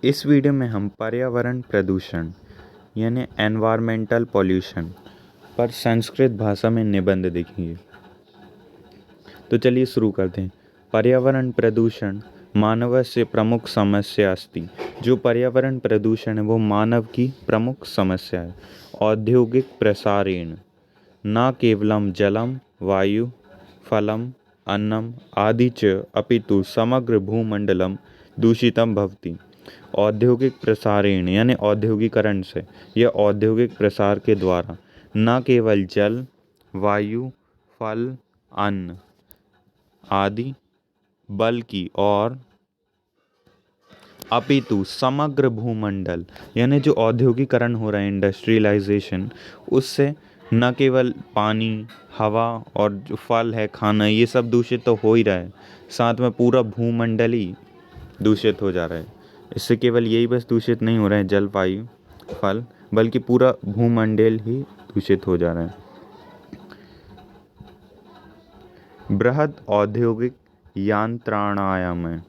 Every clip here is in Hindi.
इस वीडियो में हम पर्यावरण प्रदूषण यानी एनवायरमेंटल पॉल्यूशन पर संस्कृत भाषा में निबंध देखेंगे। तो चलिए शुरू करते हैं। पर्यावरण प्रदूषण मानवस्य प्रमुख समस्या अस्ति। जो पर्यावरण प्रदूषण है वो मानव की प्रमुख समस्या है। औद्योगिक प्रसारेण न केवलम जलम वायु फलम अन्नम आदि च अपितु समग्र भूमंडलम दूषितम भवति। औद्योगिक प्रसारेण यानी औद्योगिकरण से या औद्योगिक प्रसार के द्वारा न केवल जल वायु फल अन्न आदि बल्कि और अपितु समग्र भूमंडल यानी जो औद्योगिकरण हो रहा है इंडस्ट्रियलाइजेशन, उससे न केवल पानी हवा और जो फल है खाना ये सब दूषित तो हो ही रहा है, साथ में पूरा भूमंडल ही दूषित हो जा रहा है। इससे केवल यही बस दूषित नहीं हो रहा है जल वायु फल, बल्कि पूरा भूमंडल ही दूषित हो जा रहा है। बृहद औद्योगिक यंत्रणायाम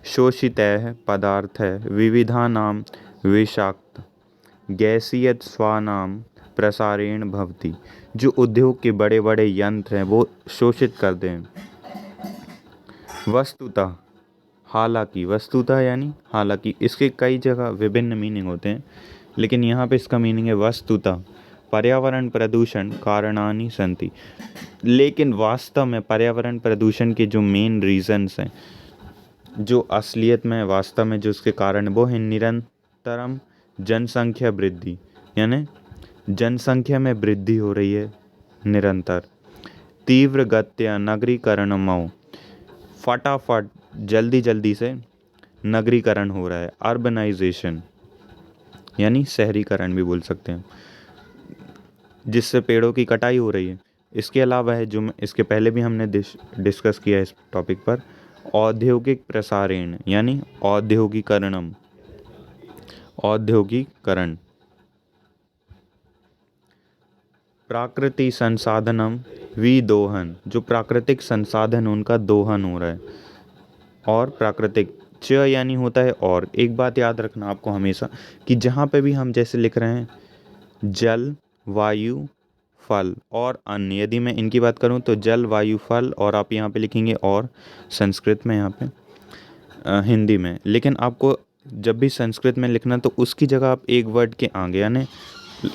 शोषितैः पदार्थैः विविधानां विषाक्त गैसीयत्स्वानां प्रसारेण भवति। जो उद्योग के बड़े बड़े यंत्र हैं वो शोषित करते हैं। वस्तुतः यानी हालांकि इसके कई जगह विभिन्न मीनिंग होते हैं, लेकिन यहाँ पे इसका मीनिंग है वस्तुतः पर्यावरण प्रदूषण कारणानि सन्ति। लेकिन वास्तव में पर्यावरण प्रदूषण के जो मेन रीजंस हैं, जो असलियत में वास्तव में जो उसके कारण वो है निरंतरम जनसंख्या वृद्धि, यानी जनसंख्या में वृद्धि हो रही है निरंतर। तीव्र गत्या नगरीकरणमो फटाफट जल्दी जल्दी से नगरीकरण हो रहा है। अर्बनाइजेशन यानी शहरीकरण भी बोल सकते हैं, जिससे पेड़ों की कटाई हो रही है। इसके अलावा है जो इसके पहले भी हमने डिस्कस किया है इस टॉपिक पर, औद्योगिक प्रसारेण यानी औद्योगिकरण। प्राकृतिक संसाधनम विदोहन, जो प्राकृतिक संसाधन उनका दोहन हो रहा है। और प्राकृतिक च यानी होता है और। एक बात याद रखना आपको हमेशा कि जहाँ पे भी हम जैसे लिख रहे हैं जल वायु फल और अन्न, यदि मैं इनकी बात करूँ तो जल वायु फल, और आप यहाँ पे लिखेंगे और संस्कृत में, यहाँ पे हिंदी में। लेकिन आपको जब भी संस्कृत में लिखना तो उसकी जगह आप एक वर्ड के आगे यानी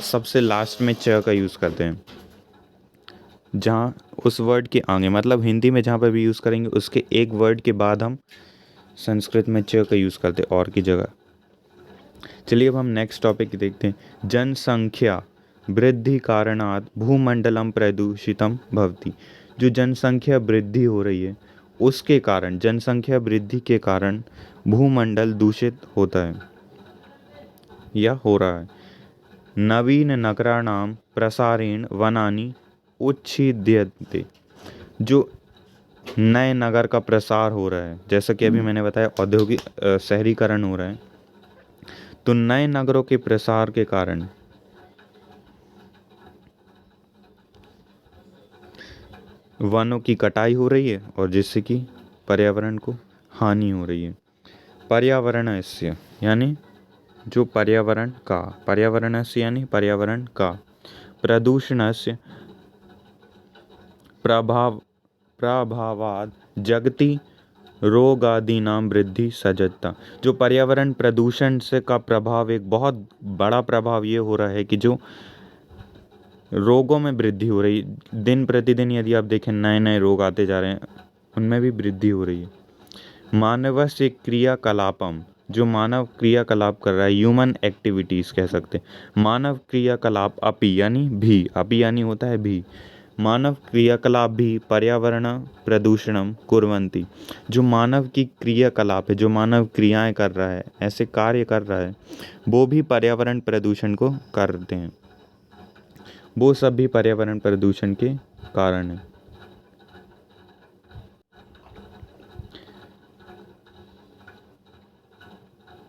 सबसे लास्ट में च का यूज़ करते हैं। जहाँ उस वर्ड के आगे, मतलब हिंदी में जहाँ पर भी यूज़ करेंगे उसके एक वर्ड के बाद हम संस्कृत में च का यूज़ करते हैं और की जगह। चलिए अब हम नेक्स्ट टॉपिक देखते हैं। जनसंख्या वृद्धि कारणात् भूमंडलम प्रदूषितम भवति। जो जनसंख्या वृद्धि हो रही है उसके कारण, जनसंख्या वृद्धि के कारण भूमंडल दूषित होता है या हो रहा है। नवीन नगराणाम प्रसारेण वनानि उच्छिद्यन्ते। जो नए नगर का प्रसार हो रहा है, जैसा कि अभी मैंने बताया औद्योगिक शहरीकरण हो रहा है, तो नए नगरों के प्रसार के कारण वनों की कटाई हो रही है और जिससे कि पर्यावरण को हानि हो रही है। पर्यावरणस्य यानी जो पर्यावरणस्य यानी पर्यावरण का, प्रदूषणस्य प्रभावात् जगति रोगादीनां वृद्धि सजता। जो पर्यावरण प्रदूषण से का प्रभाव, एक बहुत बड़ा प्रभाव ये हो रहा है कि जो रोगों में वृद्धि हो रही, दिन प्रतिदिन यदि आप देखें नए नए रोग आते जा रहे हैं, उनमें भी वृद्धि हो रही है। मानवस्य क्रियाकलापम, जो मानव क्रियाकलाप कर रहा है, ह्यूमन एक्टिविटीज़ कह सकते हैं। मानव क्रियाकलाप अपि यानी होता है भी, मानव क्रियाकलाप भी पर्यावरण प्रदूषणम कुर्वन्ति। जो मानव की क्रियाकलाप है, जो मानव क्रियाएं कर रहा है, ऐसे कार्य कर रहा है, वो भी पर्यावरण प्रदूषण को करते हैं। वो सब भी पर्यावरण प्रदूषण के कारण है।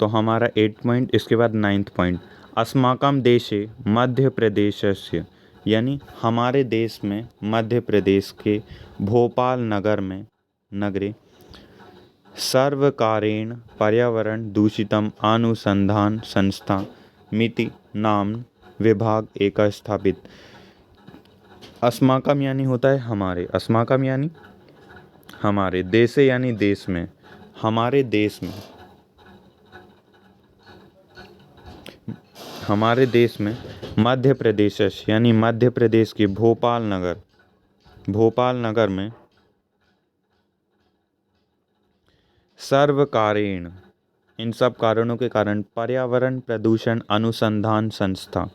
तो हमारा 8 पॉइंट, इसके बाद 9th पॉइंट, अस्माकं देशे मध्य प्रदेशस्य यानी हमारे देश में मध्य प्रदेश के भोपाल नगरे सर्वकारेण पर्यावरण दूषितम अनुसंधान संस्था मिति नाम विभाग एक स्थापित। अस्माकम यानी होता है हमारे, अस्माकम यानी हमारे, देशे यानी देश में, हमारे देश में, हमारे देश में मध्य प्रदेश यानी मध्य प्रदेश के भोपाल नगर, भोपाल नगर में सर्वकारेण इन सब कारणों के कारण पर्यावरण प्रदूषण अनुसंधान संस्था,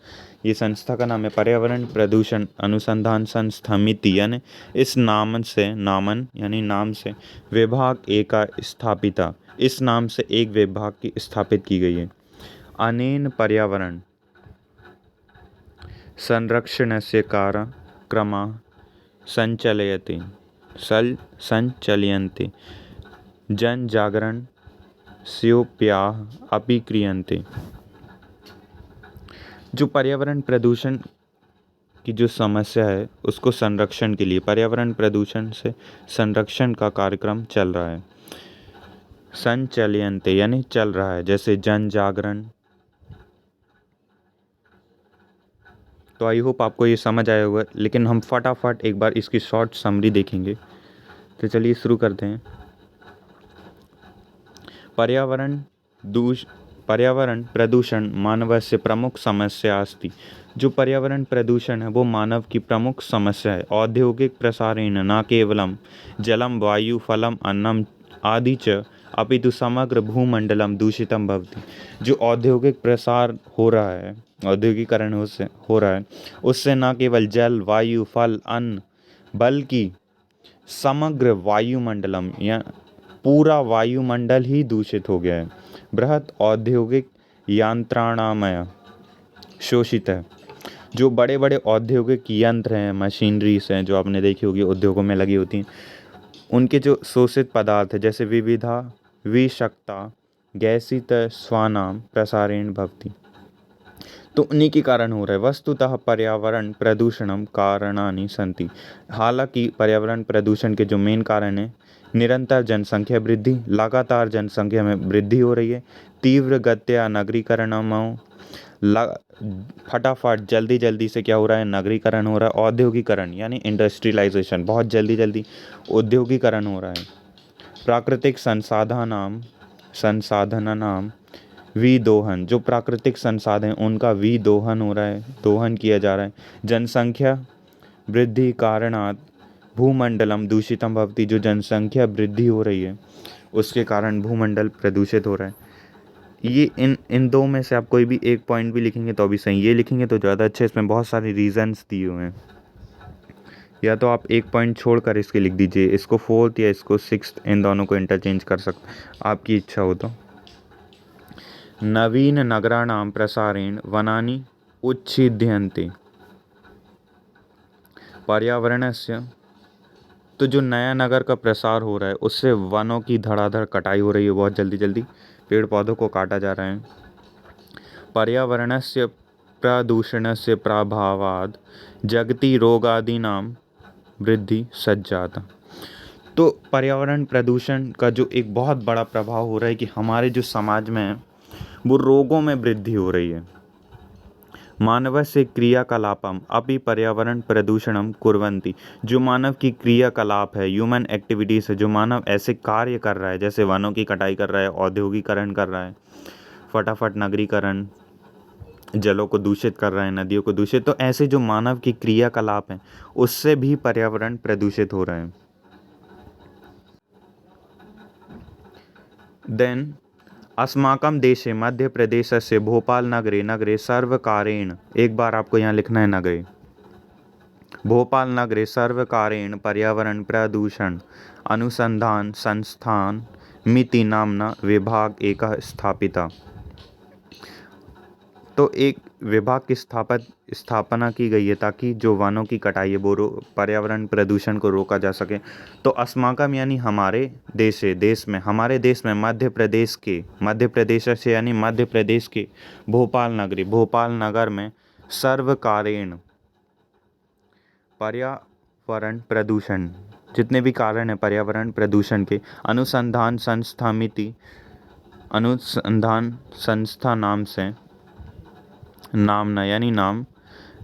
ये संस्था का नाम है पर्यावरण प्रदूषण अनुसंधान संस्था मिति यानी इस नाम से, नामन यानी नाम से, विभाग एका स्थापिता, इस नाम से एक विभाग की स्थापित की गई है। अनेन पर्यावरण संरक्षणस्य कार्यक्रमाः संचलयते संचलयन्ते जन जागरण स्योप्याः अपि क्रियन्ते। जो पर्यावरण प्रदूषण की जो समस्या है उसको संरक्षण के लिए पर्यावरण प्रदूषण से संरक्षण का कार्यक्रम चल रहा है। संचलयन्ते यानी चल रहा है, जैसे जन जागरण। तो आई होप आपको ये समझ आया होगा, लेकिन हम फटाफट एक बार इसकी शॉर्ट समरी देखेंगे। तो चलिए शुरू करते हैं। पर्यावरण प्रदूषण मानवस्य प्रमुख समस्या अस्ति। जो पर्यावरण प्रदूषण है वो मानव की प्रमुख समस्या है। औद्योगिक प्रसारेण न केवलम जलम वायु फलम अन्नम आदि च अपितु समग्र भूमंडलम दूषितम भवति। जो औद्योगिक प्रसार हो रहा है, औद्योगिकरण हो रहा है, उससे न केवल जल वायु फल अन्न बल्कि समग्र वायुमंडलम या पूरा वायुमंडल ही दूषित हो गया है। बृहत औद्योगिक यंत्रणामय शोषित है। जो बड़े बड़े औद्योगिक यंत्र हैं, मशीनरीज हैं, जो आपने देखी होगी उद्योगों में लगी होती हैं, उनके जो शोषित पदार्थ है जैसे विविधा विषक्ता गैसित स्वानाम प्रसारेण भवति, तो उन्हीं के कारण हो रहा है। वस्तुतः पर्यावरण प्रदूषणम कारणानि सन्ति। हालांकि पर्यावरण प्रदूषण के जो मेन कारण है, निरंतर जनसंख्या वृद्धि, लगातार जनसंख्या में वृद्धि हो रही है, तीव्र गत्या नगरीकरणम, फटाफट जल्दी जल्दी से क्या हो रहा है, नगरीकरण हो रहा है, औद्योगिकरण यानी इंडस्ट्रियलाइजेशन, बहुत जल्दी जल्दी औद्योगिकरण हो रहा है। प्राकृतिक संसाधनानाम विदोहन, जो प्राकृतिक संसाधन उनका विदोहन हो रहा है, दोहन किया जा रहा है। जनसंख्या वृद्धि कारणात् भूमंडलम दूषितम भवति, जो जनसंख्या वृद्धि हो रही है उसके कारण भूमंडल प्रदूषित हो रहा है। ये इन दो में से आप कोई भी एक पॉइंट भी लिखेंगे तो भी सही, ये लिखेंगे तो ज़्यादा अच्छे, इसमें बहुत सारे रीजंस दिए हुए हैं। या तो आप एक पॉइंट छोड़कर इसके लिख दीजिए, इसको फोर्थ या इसको सिक्स्थ, इन दोनों को इंटरचेंज कर सकते, आपकी इच्छा हो तो। नवीन नगराणां प्रसारेण वनानि उच्छिद्यन्ते पर्यावरणस्य, तो जो नया नगर का प्रसार हो रहा है उससे वनों की धड़ाधड़ कटाई हो रही है, बहुत जल्दी जल्दी पेड़ पौधों को काटा जा रहा है। पर्यावरणस्य प्रदूषणस्य प्रभावात् जगति रोगादीनां वृद्धि सज्जाता। तो पर्यावरण प्रदूषण का जो एक बहुत बड़ा प्रभाव हो रहा है कि हमारे जो समाज में है वो रोगों में वृद्धि हो रही है। मानवस्य क्रियाकलापम अपि पर्यावरण प्रदूषणम कुर्वन्ति, जो मानव की क्रियाकलाप है, ह्यूमन एक्टिविटीज़ है, जो मानव ऐसे कार्य कर रहा है जैसे वनों की कटाई कर रहा है, औद्योगिकरण कर रहा है, फटाफट नगरीकरण, जलों को दूषित कर रहा है, नदियों को दूषित, तो ऐसे जो मानव की क्रियाकलाप हैं उससे भी पर्यावरण प्रदूषित हो रहा है। देन अस्माकं देशे मध्य प्रदेशस्य भोपाल नगरे सर्वकारेण, एक बार आपको यहाँ लिखना है नगरे, भोपाल नगरे सर्वकारेण पर्यावरण प्रदूषण अनुसंधान संस्थान मिति नामना विभाग एकः स्थापिता। तो एक विभाग की स्थापना की गई है ताकि जो वनों की कटाई है वो पर्यावरण प्रदूषण को रोका जा सके। तो अस्माकम यानी हमारे देश है, देश में, हमारे देश में मध्य प्रदेश से यानी मध्य प्रदेश के भोपाल नगर में सर्वकारेण पर्यावरण प्रदूषण जितने भी कारण हैं पर्यावरण प्रदूषण के, अनुसंधान संस्था नाम से नामना यानी नाम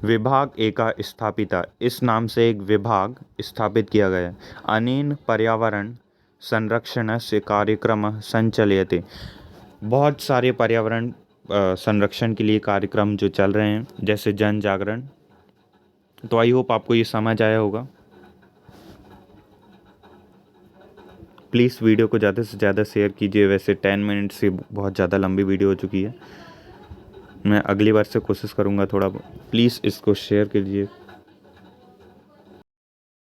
विभाग एका स्थापिता, इस नाम से एक विभाग स्थापित किया गया है। अनेन पर्यावरण संरक्षणस्य कार्यक्रमः संचाल्यते, बहुत सारे पर्यावरण संरक्षण के लिए कार्यक्रम जो चल रहे हैं, जैसे जन जागरण। तो आई होप आपको ये समझ आया होगा। प्लीज़ वीडियो को ज़्यादा से ज़्यादा शेयर कीजिए। वैसे 10 मिनट से बहुत ज़्यादा लंबी वीडियो हो चुकी है। मैं अगली बार से कोशिश करूँगा थोड़ा, प्लीज़ इसको शेयर कीजिए।